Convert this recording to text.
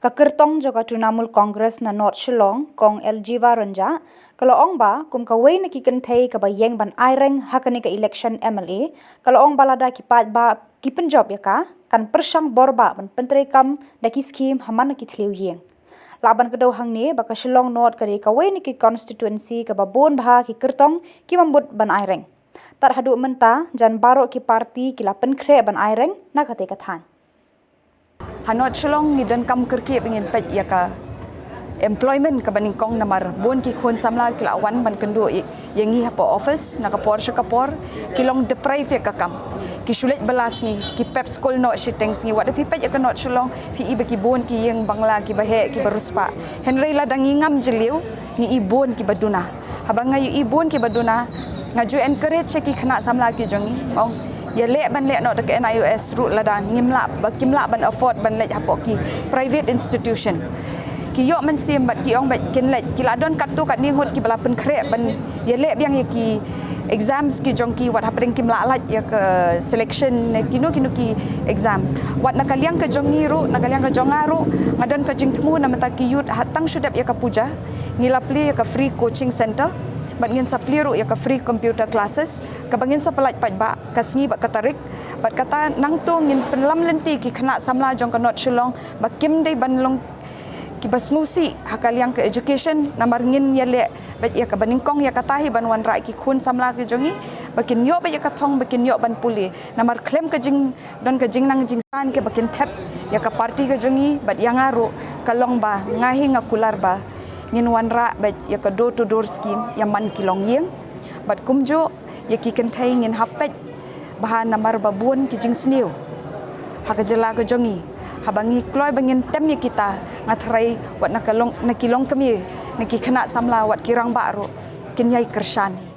Kakertong joka Trinamool Congress na North Shillong kong LG Varanja kaloong ba kum kaway nakikentay kabayeng ban aireng hakani ka election MLA kaloong balada kipat ba kipenjob ya ka kan persyang borba ban pentrekam daki skim haman nakitliw yeng laban kedaw hang ni baka Shillong North kari kaway niki constituency ka babon bah ki kertong ki mambut ban aireng tar hadu menta jan baro ki parti kilapen kre ban aireng na kate kathan Hanot Shillong ni dan kam kerki ingin pet ya ka employment ka baningkong namar bon ki khun samla kila awan ban kendu yengi hapo office na kapor syakapor kilong deprive ya ka kam ki sulit balas ni ki pep school no shiteng ni wada pi pet ya ka not Shillong pi ibe ki bon ki yeng bangla ki bahe ki baruspa henry la dangingam jeliu ni ibon ki baduna habang ngayu ibon ki baduna ngaju encourage ki khana samla ki jongi mong ya lek ban lek no dekat NIUS root ladang ngimla bakimla ban afford ban lek hapoki private institution ki yok men sim bat ki ong bat kin lek ki ladon kat tu kat ni ngut ki balapen krek ban ya lek biang ya ki exams ki jongki wat hapring kimla lat ya ke selection kinu ki exams wat nakaliang ke jongi ru nakaliang ke jongaru ngadon ke jingtmu na mata ki yut hatang syudap ya ka puja ngilapli ya ka free coaching center bangin sa pliru ya ka free computer classes ka bangin sa palat ba kasngi ba katarik bat kata nang tu ngin penlam lenti ki khana samla jong ka North Shillong bakim dei banlong ki basnusi hakaliang ke education namar ngin ya le bat ya ka baningkong ya katahi banwan rai ki khun samla ki jongi bakin yo ba ya ka thong bakin yo ban puli namar claim ka jing don ka jing nang jing san ke bakin thep ya ka party ka jongi bat yang aru kalong ba ngahi ngakular ba ngin wanra bat ya ka door to door scheme yang man kilong yeng bat kumjo ya ki kentai ngin hapet bahan namar babun ki jing sniu hakajela ka jongi habangi kloy bangin tem ya kita ngathrai wat nakilong kami naki khana samla wat kirang baru kinyai kershani